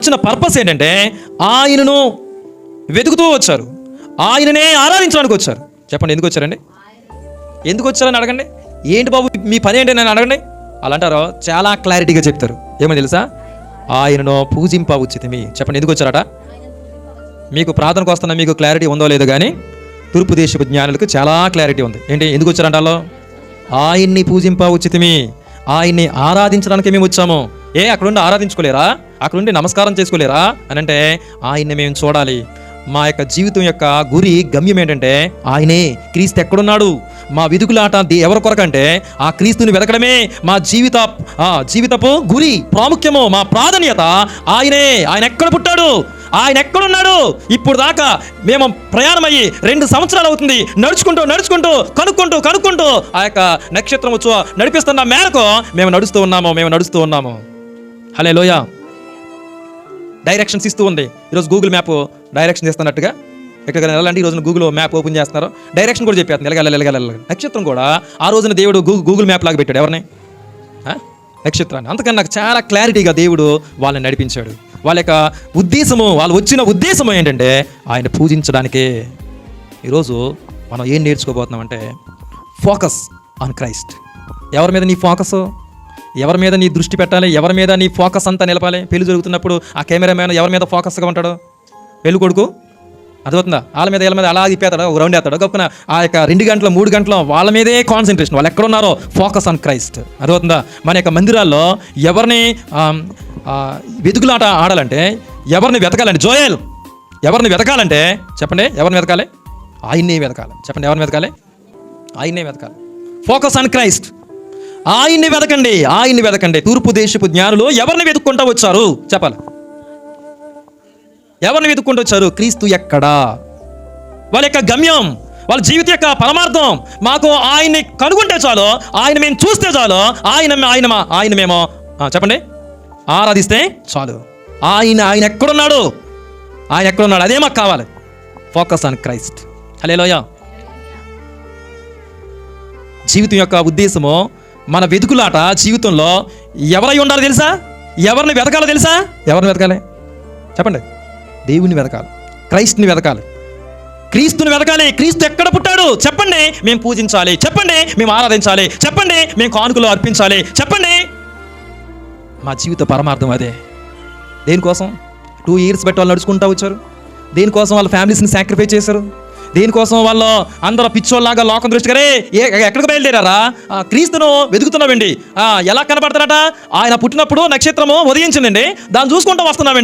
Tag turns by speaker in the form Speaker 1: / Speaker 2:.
Speaker 1: వచ్చిన పర్పస్ ఏంటంటే ఆయనను వెతుకుతూ వచ్చారు, ఆయననే ఆరాధించడానికి వచ్చారు. చెప్పండి ఎందుకు వచ్చారండి? ఎందుకు వచ్చారని అడగండి. ఏంటి బాబు మీ పని ఏంటి అని అడగండి. అలా అంటారో చాలా క్లారిటీగా చెప్తారు. ఏమని తెలుసా? ఆయనను పూజింప ఉచితమి. చెప్పండి ఎందుకు వచ్చారట? మీకు ప్రార్థనకు వస్తున్న మీకు క్లారిటీ ఉందో లేదో కానీ తూర్పు దేశపు జ్ఞానులకు చాలా క్లారిటీ ఉంది. ఏంటి ఎందుకు వచ్చారంటాలో? ఆయన్ని పూజింప ఉచితమి, ఆయన్ని ఆరాధించడానికి మేము వచ్చాము. అక్కడుండి ఆరాధించుకోలేరా? అక్కడుండి నమస్కారం చేసుకోలేరా అని అంటే ఆయన్ని మేము చూడాలి. మా యొక్క జీవితం యొక్క గురి గమ్యం ఏంటంటే ఆయనే. క్రీస్తు ఎక్కడున్నాడు? మా వెతుకులాట ఎవరి కొరకంటే ఆ క్రీస్తుని వెతకడమే మా జీవితపు గురి, ప్రాముఖ్యము, మా ప్రాధాన్యత ఆయనే. ఆయన ఎక్కడ పుట్టాడు? ఆయన ఎక్కడున్నాడు? ఇప్పుడు దాకా మేము ప్రయాణమయ్యి 2 సంవత్సరాలు అవుతుంది. నడుచుకుంటూ కనుక్కుంటూ ఆ యొక్క నక్షత్రం వచ్చి నడిపిస్తున్న మేరకు మేము నడుస్తూ ఉన్నాము. హల్లెలూయా. డైరెక్షన్స్ ఇస్తూ ఉంది. ఈరోజు గూగుల్ మ్యాప్ డైరెక్షన్ చేస్తున్నట్టుగా ఎక్కడికైనా వెళ్ళాలంటే ఈ రోజున గూగుల్ మ్యాప్ ఓపెన్ చేస్తున్నారు, డైరెక్షన్ కూడా చెప్పేస్తుంది. ఎలగాలి. నక్షత్రం కూడా ఆ రోజున దేవుడు గూగుల్ మ్యాప్ లాగా పెట్టాడు. ఎవరిని? నక్షత్రాన్ని. అందుకని నాకు చాలా క్లారిటీగా దేవుడు వాళ్ళని నడిపించాడు. వాళ్ళ యొక్క ఉద్దేశము, వాళ్ళు వచ్చిన ఉద్దేశము ఏంటంటే ఆయన పూజించడానికే. ఈరోజు మనం ఏం నేర్చుకోబోతున్నామంటే ఫోకస్ ఆన్ క్రైస్ట్. ఎవరి మీద నీ ఫోకస్? ఎవరి మీద నీ దృష్టి పెట్టాలి? ఎవరి మీద నీ ఫోకస్ అంతా నిలపాలి? పెళ్లి జరుగుతున్నప్పుడు ఆ కెమెరామ్యాన్ ఎవరి మీద ఫోకస్గా ఉంటాడు? పెళ్లి కొడుకు అర్థమవుతుందా? వీళ్ళ మీద అలా తిప్పేస్తాడు, ఒక రౌండ్ వేస్తాడు. గొప్పన ఆ యొక్క 2 గంటలు 3 గంటలు వాళ్ళ మీదే కాన్సన్ట్రేషన్. వాళ్ళు ఎక్కడున్నారో ఫోకస్ ఆన్ క్రైస్ట్. అర్థమవుతుందా? మన యొక్క మందిరాల్లో ఎవరిని వెతుకులాట ఆడాలంటే ఎవరిని వెతకాలంటే జోయల్ ఎవరిని వెతకాలంటే చెప్పండి ఎవరిని వెతకాలి? ఆయన్నే వెతకాలి. చెప్పండి ఎవరిని వెతకాలి? ఆయన్నే వెతకాలి. Focus on Christ. ఆయన్ని వెతకండి. తూర్పు దేశపు జ్ఞానులు ఎవరిని వెతుక్కుంటూ వచ్చారు? చెప్పాలి. ఎవరిని వెతుక్కుంటూ వచ్చారు? క్రీస్తు ఎక్కడా? వాళ్ళ యొక్క గమ్యం, వాళ్ళ జీవిత యొక్క పరమార్థం మాకు ఆయన్ని కనుగొంటే చాలు, ఆయన మేము చూస్తే చాలు, ఆయన మేము చెప్పండి ఆరాధిస్తే చాలు. ఆయన ఎక్కడున్నాడు? అదే మాకు కావాలి. Focus on Christ. హల్లెలూయా. జీవితం యొక్క ఉద్దేశము, మన వెతుకులాట జీవితంలో ఎవరై ఉండాలో తెలుసా? ఎవరిని వెతకాలో తెలుసా? ఎవరిని వెతకాలి? చెప్పండి. దేవుని వెతకాలి, క్రైస్ట్ని వెతకాలి, క్రీస్తుని వెతకాలి. క్రీస్తు ఎక్కడ పుట్టాడు? చెప్పండి మేము పూజించాలి. చెప్పండి మేము ఆరాధించాలి. చెప్పండి మేము కానుకలు అర్పించాలి. చెప్పండి మా జీవిత పరమార్థం అదే. దేనికోసం 2 years బట్టి వాళ్ళు నడుచుకుంటూ వచ్చారు? దేనికోసం వాళ్ళ ఫ్యామిలీస్ని సాక్రిఫైస్ చేశారు? దేనికోసం వాళ్ళు అందరూ పిచ్చోళ్ళలాగా లోకం దృష్టిగా ఎక్కడికి బయలుదేరారా? క్రీస్తును వెతుకుతున్నామండి. ఎలా కనపడతారట? ఆయన పుట్టినప్పుడు నక్షత్రము ఉదయించిందండి, దాన్ని చూసుకుంటూ వస్తున్నామండి.